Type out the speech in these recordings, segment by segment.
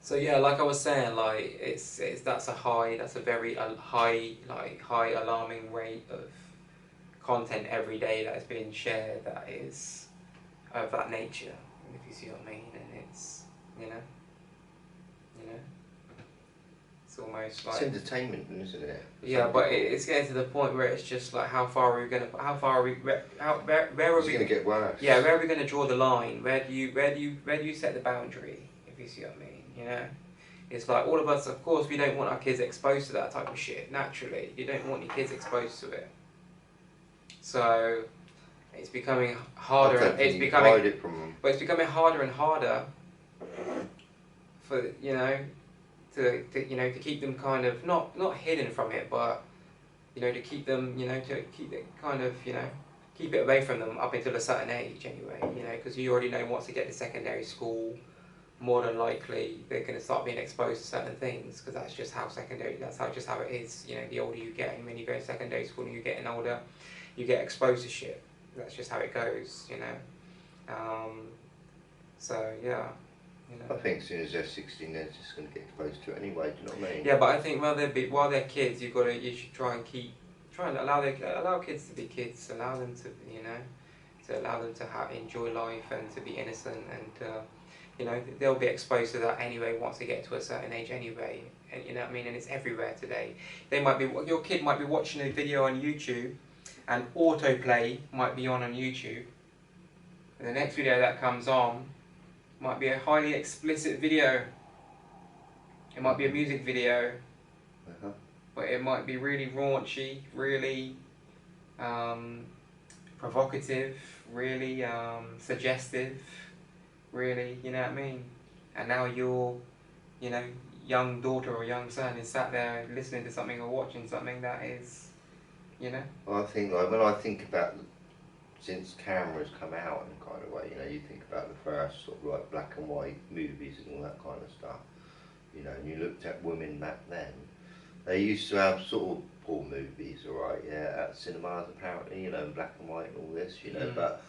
So yeah, like I was saying, like that's a very high alarming rate of content every day that is being shared that is of that nature, if you see what I mean. And it's, you know, it's almost It's like, entertainment, isn't it? yeah, but it's getting to the point where it's just like, how far are we gonna, how far are we, where are It's we going to get worse. Yeah, where are we going to draw the line? Where do you set the boundary? If you see what I mean, you know, it's like all of us. Of course, we don't want our kids exposed to that type of shit. Naturally, you don't want your kids exposed to it. So it's becoming harder. Hide it from them. But it's becoming harder and harder for to keep them kind of not hidden from it, but to keep them to keep it kind of keep it away from them up until a certain age anyway, because you already know once they get to secondary school, more than likely they're going to start being exposed to certain things, because that's just how it is. The older you get, and when you go to secondary school and you're getting older, you get exposed to shit. That's just how it goes, so yeah. I think as soon as they're 16, they're just going to get exposed to it anyway. Do you know what I mean? Yeah, but I think while they're kids, you should try and allow kids to be kids, allow them to enjoy life and to be innocent, and they'll be exposed to that anyway once they get to a certain age anyway, and you know what I mean. And it's everywhere today. Your kid might be watching a video on YouTube, and autoplay might be on YouTube, and the next video that comes on might be a highly explicit video. It might be a music video, but it might be really raunchy, really provocative, really suggestive, really, you know what I mean? And now your, young daughter or young son is sat there listening to something or watching something that is, I think, like, when I think about since cameras come out in kind of way, you think about the first sort of like black and white movies and all that kind of stuff, and you looked at women back then, they used to have sort of porn movies, alright, yeah, at cinemas apparently, in black and white and all this, but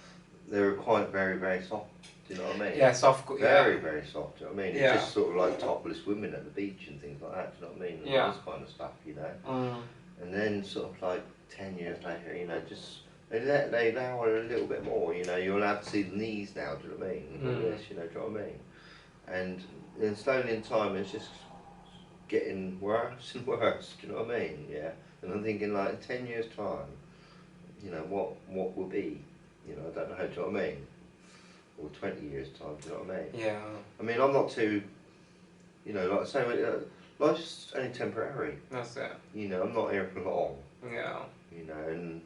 they were quite very, very soft, do you know what I mean? Yeah, soft, very, very soft, do you know what I mean? Yeah. It's just sort of like topless women at the beach and things like that, do you know what I mean? And all this kind of stuff, And then sort of like 10 years later, just they allow it a little bit more, you're allowed to see the knees now, do you know what I mean? All this, do you know what I mean? And then slowly in time it's just getting worse and worse, do you know what I mean? Yeah. And I'm thinking, like, in 10 years time, what will be? I don't know, do you know what I mean? Or 20 years time, do you know what I mean? Yeah. I mean, I'm not too, like I say, life's only temporary. That's it. I'm not here for long. Yeah. And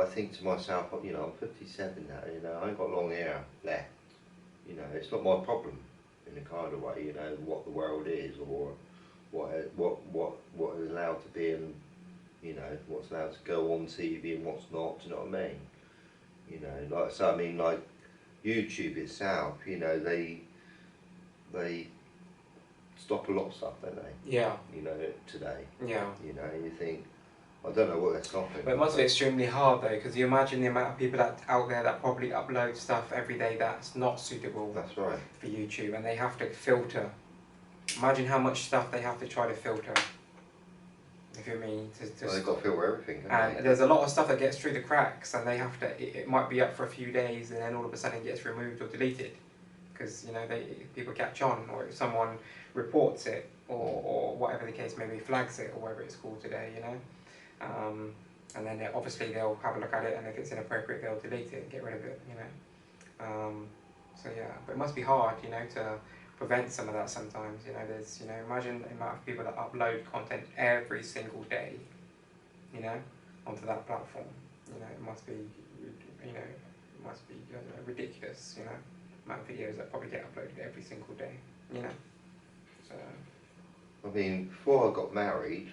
I think to myself, I'm 57 now, I ain't got long hair left. It's not my problem in a kind of way, what the world is, or what is allowed to be, and what's allowed to go on TV and what's not. Do you know what I mean? I mean, like YouTube itself, they stop a lot of stuff, don't they? Yeah. Today. Yeah. You think, I don't know what they're stopping. But it must be extremely hard though, because you imagine the amount of people out there that probably upload stuff every day that's not suitable. That's right. For YouTube, and they have to filter. Imagine how much stuff they have to try to filter. If you mean well, they've got to filter everything. And there's a lot of stuff that gets through the cracks, and they have to. It might be up for a few days, and then all of a sudden it gets removed or deleted, because people catch on, or if someone reports it, or whatever the case may be, flags it, or whatever it's called today, and then obviously they'll have a look at it, and if it's inappropriate, they'll delete it and get rid of it, So yeah, but it must be hard, to prevent some of that sometimes. There's, imagine the amount of people that upload content every single day, onto that platform. It must be, ridiculous, amount of videos that probably get uploaded every single day, So. I mean, before I got married,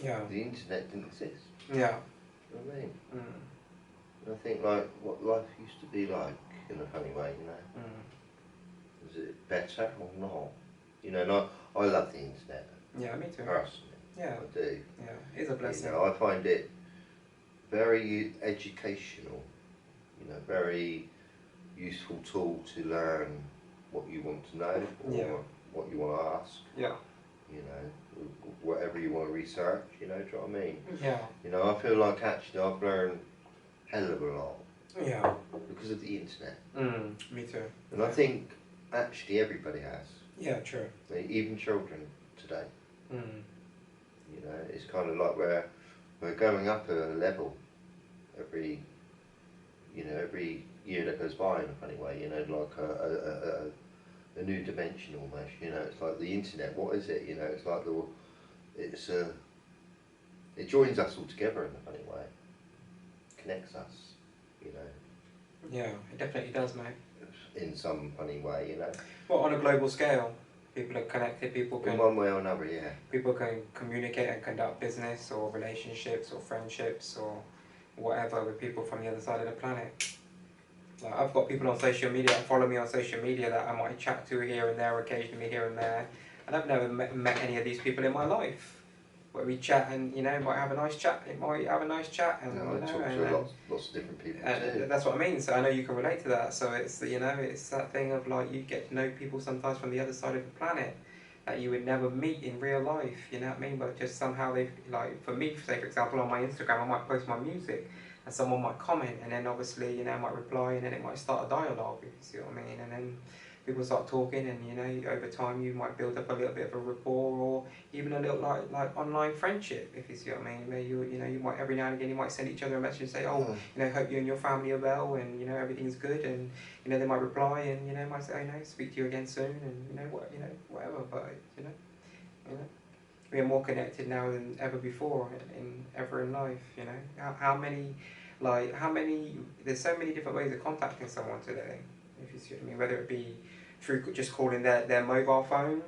yeah, the internet didn't exist. Yeah. You know what I mean? And I think, like, what life used to be like, in a funny way, Is it better or not? And I love the internet. Yeah, me too. Personally. Yeah. I do. Yeah, it is a blessing. I find it very educational, very useful tool to learn what you want to know or what you want to ask. Yeah. You know, whatever you want to research. You know, do you know what I mean? Yeah. You know, I feel like actually I've learned hell of a lot. Yeah. Because of the internet. Me too. And I think actually everybody has. Yeah, true. Even children today. Mm. You know, it's kind of like we're going up a level every year that goes by in a funny way. You know, like a new dimension almost. You know, it's like the internet. What is it? You know, it's like it joins us all together in a funny way. Connects us. You know. Yeah, it definitely does, mate. In some funny way, you know. Well, on a global scale, people are connected. People can. In one way or another, yeah. People can communicate and conduct business or relationships or friendships or whatever with people from the other side of the planet. Like, I've got people on social media that follow me on social media that I might chat to here and there, occasionally here and there, and I've never met any of these people in my life. Where we chat and, you know, might have a nice chat, and I talk to lots of different people too. That's what I mean, so I know you can relate to that. So it's, you know, it's that thing of like, you get to know people sometimes from the other side of the planet that you would never meet in real life, you know what I mean? But just somehow they've, like, for me, say for example on my Instagram, I might post my music and someone might comment, and then obviously, you know, I might reply, and then it might start a dialogue, if you see what I mean, and then people start talking, and, you know, over time you might build up a little bit of a rapport, or even a little like online friendship, if you see what I mean. Where you know, you might every now and again you might send each other a message and say, oh, you know, hope you and your family are well, and, you know, everything's good, and, you know, they might reply, and, you know, might say, oh, no, speak to you again soon, and, you know, whatever. But, you know, we are more connected now than ever before ever in life. You know, how many there's so many different ways of contacting someone today, if you see what I mean, whether it be through just calling their mobile phone.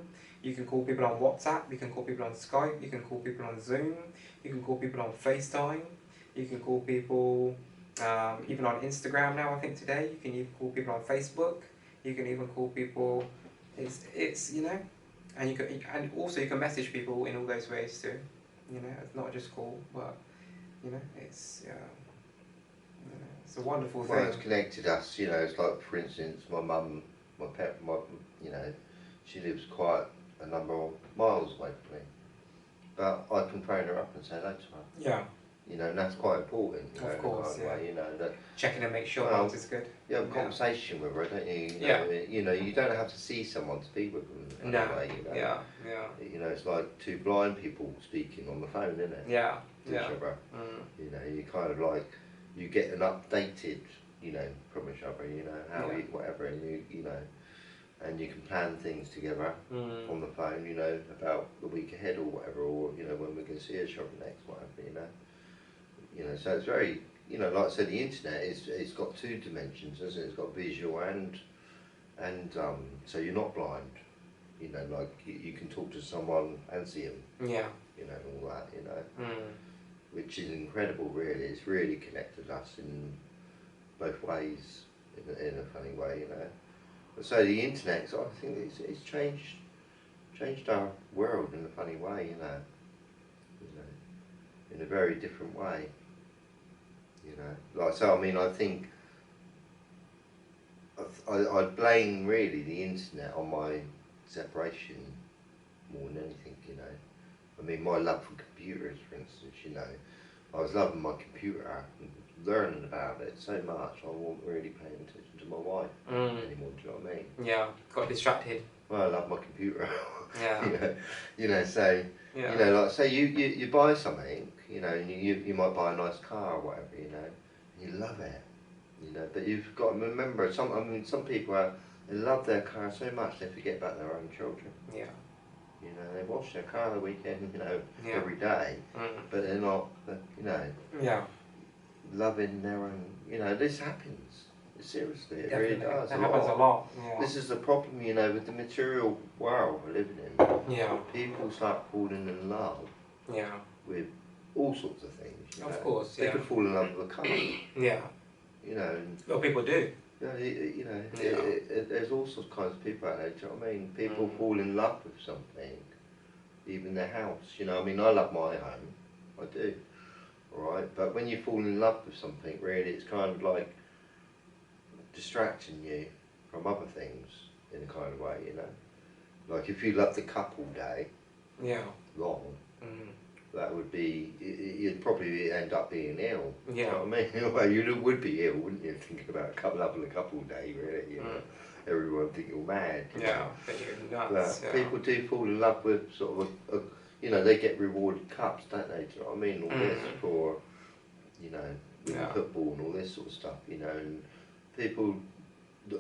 You can call people on WhatsApp, you can call people on Skype, you can call people on Zoom, you can call people on FaceTime, you can call people even on Instagram now. I think today you can even call people on Facebook, you can even call people, it's you know, and also you can message people in all those ways too. You know, it's not just call, but, you know, it's it's a wonderful thing. Well, it's connected us, you know. It's like, for instance, my mum, you know, she lives quite a number of miles away from me, but I can phone her up and say hello to her. Yeah. You know, and that's quite important. You know, of course, in a kind of way, you know, that checking and make sure mum is good. You have a conversation with her, don't you? You know, you don't have to see someone to speak with them. Anyway, you know. Yeah. You know, it's like two blind people speaking on the phone, isn't it? Yeah. To each other. You know, you kind of like, you get an updated, you know, from each other. You know, how whatever, and you know, and you can plan things together on the phone. You know, about the week ahead or whatever, or, you know, when we're going to see each other next, whatever. You know. You know, so it's very, you know, like I said, the internet it's got two dimensions, isn't it? It's got visual and so you're not blind. You know, like you can talk to someone and see them. Yeah. You know, and all that. You know, which is incredible. Really, it's really connected us in both ways, in a funny way. You know, but so the internet, so I think it's changed our world in a funny way. You know, in a very different way. You know, like, so I mean, I think I blame really the internet on my separation more than anything. You know, I mean, my love for computers, for instance. You know, I was loving my computer, and learning about it so much. I wasn't really paying attention to my wife anymore. Do you know what I mean? Yeah, got distracted. Well, I love my computer. Yeah. You know, so you know, like, say you buy something. You know, and you might buy a nice car or whatever, you know, and you love it, you know, but you've got to remember, some people they love their car so much they forget about their own children. Yeah. You know, they wash their car the weekend, you know, every day, but they're not, you know, loving their own, you know, this happens. Seriously, it really does. It happens a lot. Yeah. This is the problem, you know, with the material world we're living in. Yeah. People start falling in love. Yeah. With all sorts of things. You know. Of course, They could fall in love with a car. Yeah. You know. And, well, people do. You know, there's all sorts of kinds of people out there. Do you know what I mean? People fall in love with something, even their house. You know, I mean, I love my home. I do. All right, but when you fall in love with something, really, it's kind of like distracting you from other things. in a kind of way, you know. Like if you loved the couple day, long, that would be, you'd probably end up being ill. Yeah. You know what I mean? Well, you would be ill, wouldn't you? Thinking about loving a couple day, really. You know, everyone think you're mad. Yeah, think you're nuts. But people do fall in love with sort of you know, they get rewarded cups, don't they? Do you know what I mean? All this for, you know, with football and all this sort of stuff, you know, and people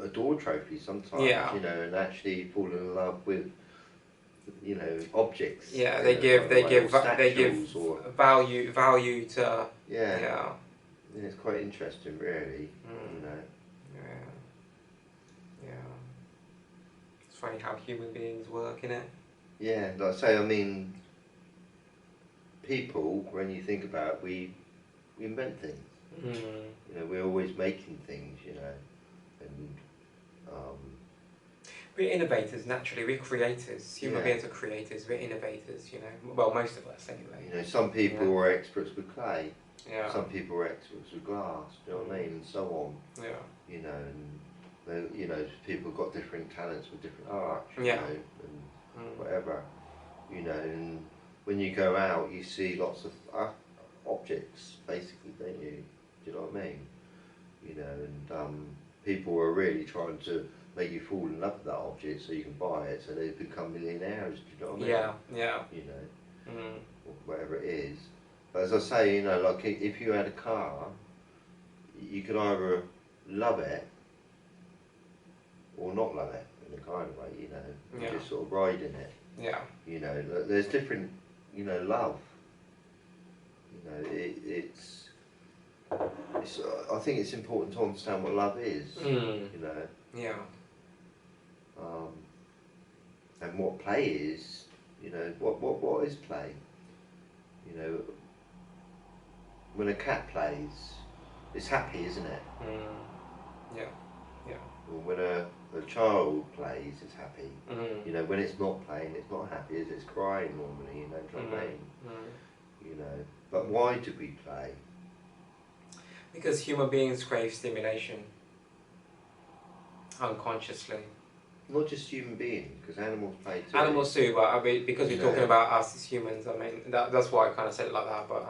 adore trophies sometimes, you know, and actually fall in love with, you know, objects. Yeah, they give value to. Yeah, it's quite interesting, really. You know. Yeah. It's funny how human beings work, isn't it? Yeah, like I say, I mean, people, when you think about it, we invent things. You know, we're always making things, you know, and we're innovators naturally. We're creators. Human beings are creators. We're innovators. You know, well, most of us anyway. You know, some people are experts with clay. Yeah. Some people are experts with glass. Do you know what I mean? And so on. Yeah. You know, and you know, people got different talents with different arts. You know, and whatever. You know, and when you go out, you see lots of objects, basically, don't you? Do you know what I mean? You know, and people are really trying to make you fall in love with that object so you can buy it, so they become millionaires. Do you know what I mean? Yeah. You know, or whatever it is. But as I say, you know, like if you had a car, you could either love it or not love it in a kind of way. You know, you just sort of ride in it. Yeah. You know, there's different, you know, love. You know, it's I think it's important to understand what love is. You know. Yeah. And what play is. You know, what is play? You know, when a cat plays, it's happy, isn't it? Yeah. Or when a child plays, it's happy. You know, when it's not playing, it's not happy, it's crying normally, you know, do you know what I mean? You know, but why do we play? Because human beings crave stimulation, unconsciously. Not just human beings, because animals play too. Animals too, but I mean, because we're talking about us as humans, I mean, that's why I kind of said it like that, but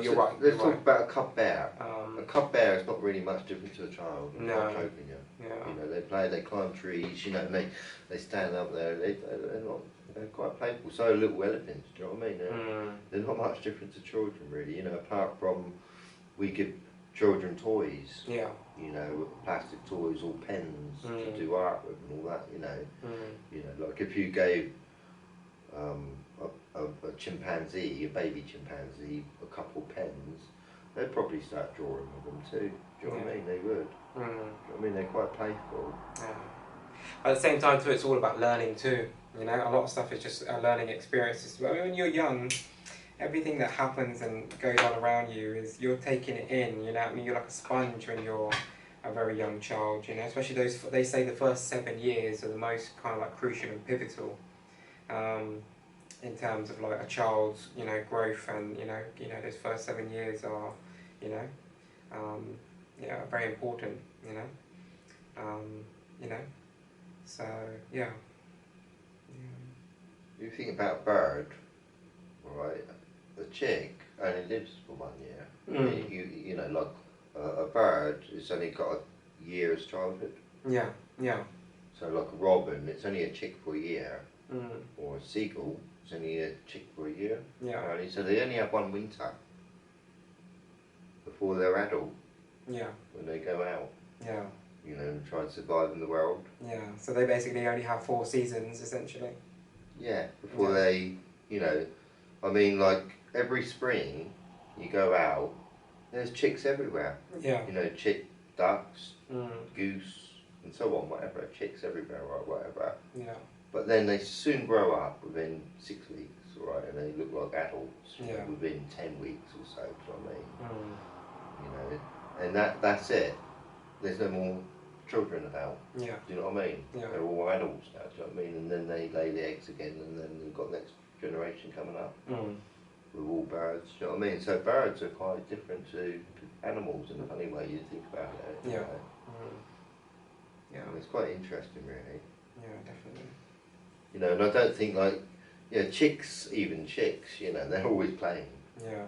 you're right. Let's talk about a cub bear. A cub bear is not really much different to a child. I'm not joking you. You know, they play, they climb trees, you know, and they stand up there, they're quite playful. So are little elephants, do you know what I mean? They're not much different to children, really, you know, apart from we give children toys. You know, plastic toys or pens to do art with and all that, you know. You know, like if you gave a chimpanzee, a baby chimpanzee, a couple pens, they'd probably start drawing with them too. Do you know what I mean? They would. Do you know what I mean? They're quite playful. At the same time too, it's all about learning too. You know, a lot of stuff is just learning experiences. I mean, when you're young, everything that happens and goes on around you is you're taking it in, you know what I mean? You're like a sponge when you're a very young child, you know, especially those, they say the first 7 years are the most kind of like crucial and pivotal in terms of like a child's, you know, growth, and you know those first 7 years are, you know, very important, you know, so yeah. You think about a bird, right? The chick only lives for 1 year. You know, like a bird, it's only got a year's childhood. Yeah. So like a robin, it's only a chick for a year. Or a seagull, it's only a chick for a year. Right? So they only have 1 winter before they're adult. When they go out. You know, and try and survive in the world. So they basically only have 4 seasons essentially. Before they, you know, I mean, like every spring you go out, there's chicks everywhere. You know, ducks, goose, and so on, whatever. Chicks everywhere, right, whatever. But then they soon grow up within 6 weeks, right, and they look like adults within 10 weeks or so. Do you know what I mean? You know, and that's it. There's no more children about. Do you know what I mean? They're all adults now. Do you know what I mean? And then they lay the eggs again, and then we've got next generation coming up. With all birds. Do you know what I mean? So birds are quite different to animals in a funny way. You think about it. You know? And it's quite interesting, really. Yeah, definitely. You know, and I don't think like, you know, chicks, you know, they're always playing. Yeah.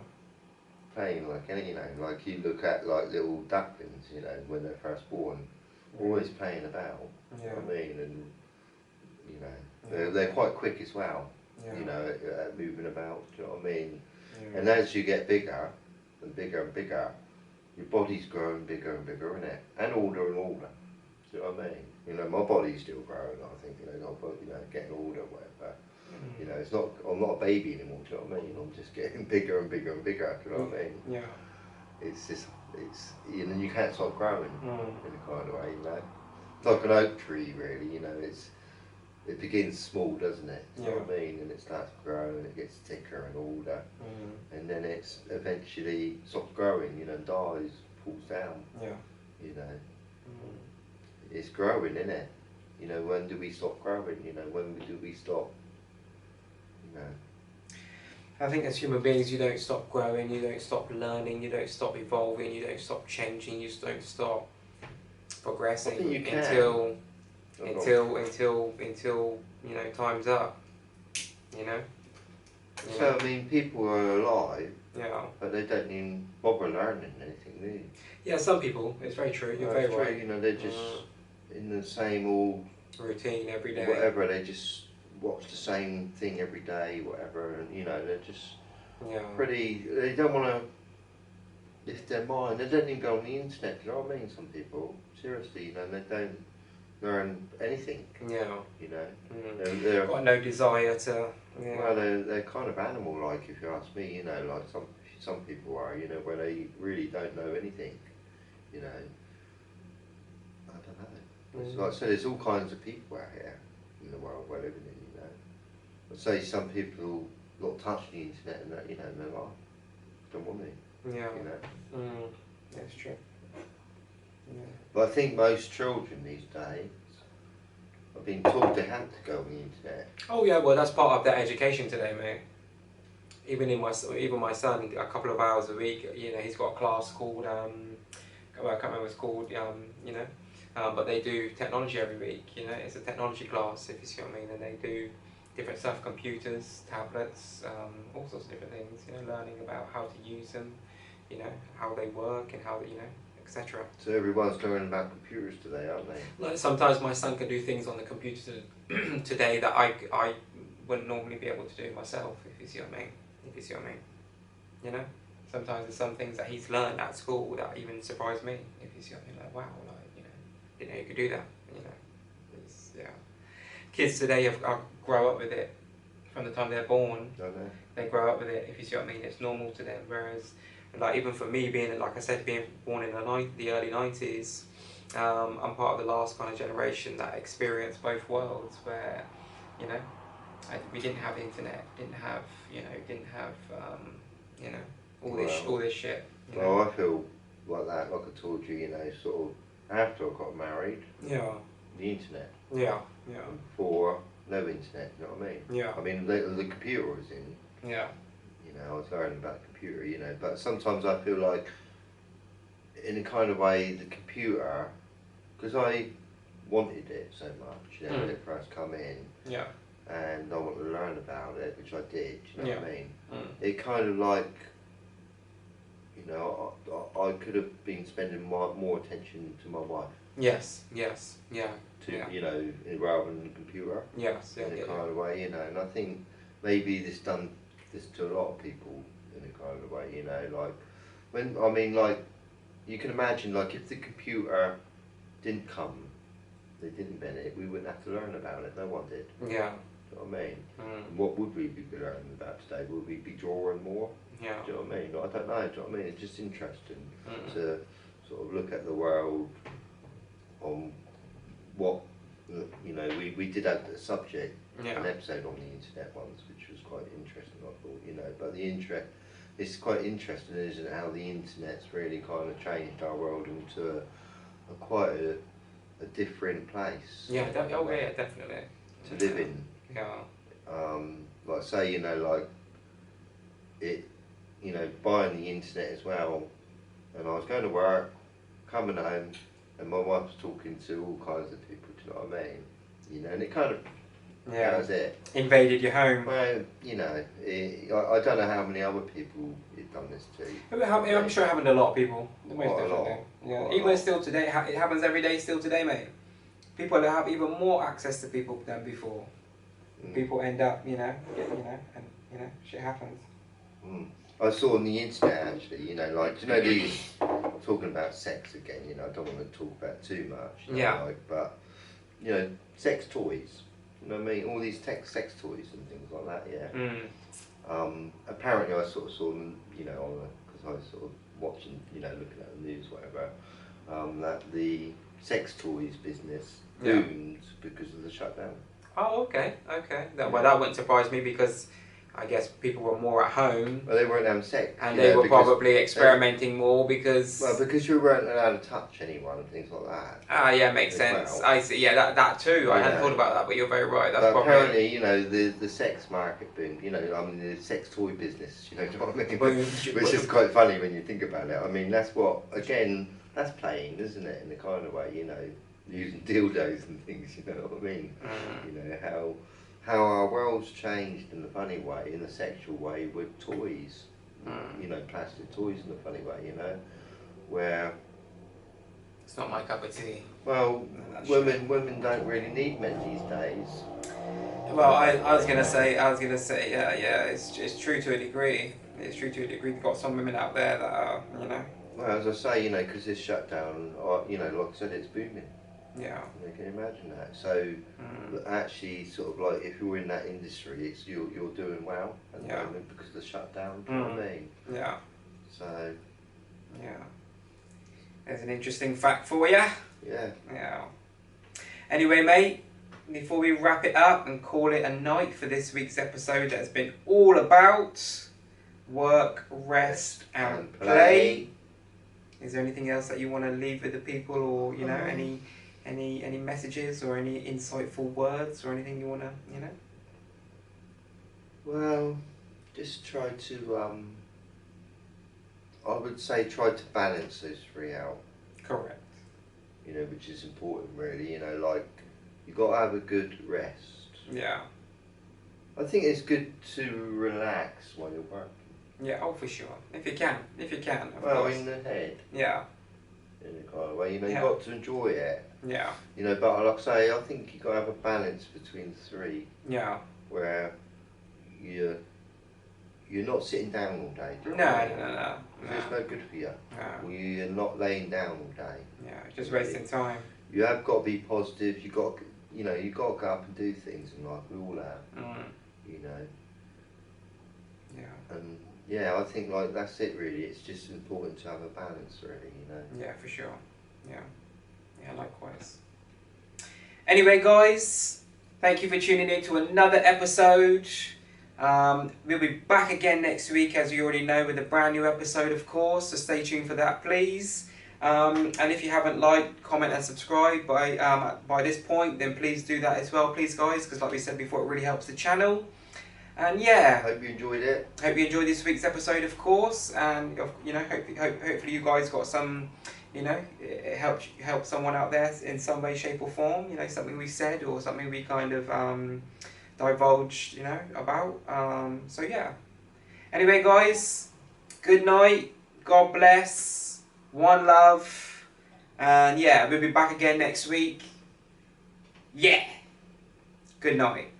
Playing like any, you know, like you look at like little ducklings, you know, when they're first born, always playing about. Yeah. You know what I mean? And you know, Yeah. they're quite quick as well. Yeah. You know, at moving about. Do you know what I mean? Yeah. And as you get bigger and bigger and bigger, your body's growing bigger and bigger, isn't it? And older and older. Do you know what I mean? You know, my body's still growing. I think, you know, getting older, whatever. You know, it's not. I'm not a baby anymore. Do you know what I mean? I'm just getting bigger and bigger and bigger. Do you know what I mean? Yeah. It's just, it's, you know, you can't stop growing in a kind of way. You know, it's like an oak tree, really. You know, it begins small, doesn't it? Do you know what I mean? And it starts growing, and it gets thicker and older, and then it's eventually stops growing. You know, dies, falls down. Yeah. You know, it's growing, isn't it? You know, when do we stop growing? You know, when do we stop? You know. I think as human beings, you don't stop growing, you don't stop learning, you don't stop evolving, you don't stop changing, you just don't stop progressing I think you can. until you know, time's up. You know. So I mean, people are alive, yeah, but they don't even bother learning anything new. Yeah, some people. It's very true. You're very right. You know, they're just in the same old routine every day. Whatever. They just watch the same thing every day, whatever, and you know, they're just pretty. They don't want to lift their mind. They don't even go on the internet. Do you know what I mean? Some people, seriously, you know, they don't learn anything. Yeah. You know, they're got no desire to. Yeah. Well, they're kind of animal-like, if you ask me. You know, like some people are. You know, where they really don't know anything. You know, I don't know. It's like I said, there's all kinds of people out here in the world we're living in. You know, I'd say some people not touch the internet and that. You know, and they're like, don't want me. Yeah. You know. That's true. Yeah. But I think most children these days have been taught they have to go on the internet. Oh yeah, well that's part of their education today, mate. Even my son, a couple of hours a week, you know, he's got a class called I can't remember what it's called, you know, but they do technology every week. You know, it's a technology class, if you see what I mean, and they do different stuff, computers, tablets, all sorts of different things. You know, learning about how to use them, you know, how they work and how, you know, etc. So everyone's learning about computers today, aren't they? Like sometimes my son can do things on the computer today that I wouldn't normally be able to do myself, if you see what I mean. You know? Sometimes there's some things that he's learned at school that even surprise me, if you see what I mean. Like, wow, like, you know, didn't know you could do that, you know. It's, yeah. Kids today grow up with it from the time they're born. Don't they? They grow up with it, if you see what I mean. It's normal to them, whereas like even for me, being, like I said, being born in the early 90s, I'm part of the last kind of generation that experienced both worlds, where, you know, we didn't have the internet, didn't have you know, all this shit. Well, I feel like that, like I told you, you know, sort of after I got married. Yeah. The internet. Yeah. Yeah. And before, no internet. You know what I mean? Yeah. I mean, the computer was in. Yeah. You know, I was learning about the computer, you know, but sometimes I feel like, in a kind of way, the computer, because I wanted it so much, you know, when it first come in, yeah, and I wanted to learn about it, which I did, you know what I mean? Mm. It kind of like, you know, I could have been spending more attention to my wife. Yes, yes, yeah. You know, rather than the computer. Yes, yeah, in a kind of way, you know, and I think maybe this done this to a lot of people in a kind of way, you know, like when I mean, like you can imagine, like if the computer didn't come, they didn't invent it, we wouldn't have to learn about it. No one did. Yeah. Do you know what I mean? And what would we be learning about today? Would we be drawing more? Yeah. Do you know what I mean? I don't know. Do you know what I mean? It's just interesting to sort of look at the world on what, you know, we did have the subject, an episode on the internet once, which was quite interesting, I thought, you know, but it's quite interesting, isn't it, how the internet's really kind of changed our world into quite a different place. Yeah, yeah, definitely. To live in. Yeah. Like say, you know, like it, you know, buying the internet as well, and I was going to work, coming home, and my wife was talking to all kinds of people, do you know what I mean? you know, and it kind of yeah. that was it. Invaded your home. Well, you know, I don't know how many other people it's done this to. I'm sure it happened to a lot of people. Most definitely. Yeah. Quite Even still today, it happens every day still today, mate. People have even more access to people than before. People end up, you know, and shit happens. I saw on the internet actually, you know, like, you know, these talking about sex again, you know, I don't want to talk about too much, you know, like, but you know, sex toys, you know what I mean, all these sex toys and things like that, yeah. Apparently I sort of saw them, you know, because I was sort of watching, you know, looking at the news, whatever, that the sex toys business boomed because of the shutdown. Oh, okay. Well, that wouldn't surprise me because I guess people were more at home. Well, they weren't having sex. And they were probably experimenting more because... Well, because you weren't allowed to touch anyone and things like that. Ah, yeah, makes sense. Well. I see. Yeah, that too. I hadn't thought about that, but you're very right. That's probably... apparently, you know, the sex market boomed. You know, I mean, the sex toy business. You know what I mean? Which is quite funny when you think about it. I mean, that's what, again, that's playing, isn't it? In the kind of way, you know, using dildos and things. You know what I mean? You know how our world's changed in a funny way, in a sexual way, with toys. You know, plastic toys in a funny way, you know, where... It's not my cup of tea. Well, women don't really need men these days. Well, I was gonna say, yeah, it's true to a degree. It's true to a degree. You've got some women out there that are, you know... Well, as I say, you know, because this shutdown, you know, like I said, it's booming. Yeah. You can imagine that. So actually, sort of like if you're in that industry, it's you're doing well at the moment because of the shutdown. Do you know what I mean? Yeah. So. Yeah. There's an interesting fact for you. Yeah. Yeah. Anyway, mate, before we wrap it up and call it a night for this week's episode, that has been all about work, rest, and play. Is there anything else that you want to leave with the people, or you know, any messages or any insightful words or anything you want to, you know? Well, just try to, I would say try to balance those three out. Correct. You know, which is important really, you know, like, you got to have a good rest. Yeah. I think it's good to relax while you're working. Yeah, oh for sure. If you can, of well, course. In the head. Yeah. In a kind of way, you know, you've got to enjoy it. Yeah. You know, but like I say, I think you've got to have a balance between the three. Yeah. Where you're not sitting down all day. No. It's no good for you. No. You're not laying down all day. Yeah, just wasting time. You have got to be positive. You've got to go up and do things in life. We all have. You know. Yeah. And yeah, I think like that's it really. It's just important to have a balance really, you know. Yeah, for sure. Yeah, likewise. Anyway, guys, thank you for tuning in to another episode. We'll be back again next week, as you already know, with a brand new episode, of course. So stay tuned for that, please. And if you haven't liked, comment, and subscribe by this point, then please do that as well, please, guys, because like we said before, it really helps the channel. And yeah, hope you enjoyed it. Hope you enjoyed this week's episode, of course, and you know, hopefully you guys got some, you know, it helped someone out there in some way, shape, or form. You know, something we said or something we kind of divulged, you know, about. So yeah. Anyway, guys, good night. God bless. One love, and yeah, we'll be back again next week. Yeah. Good night.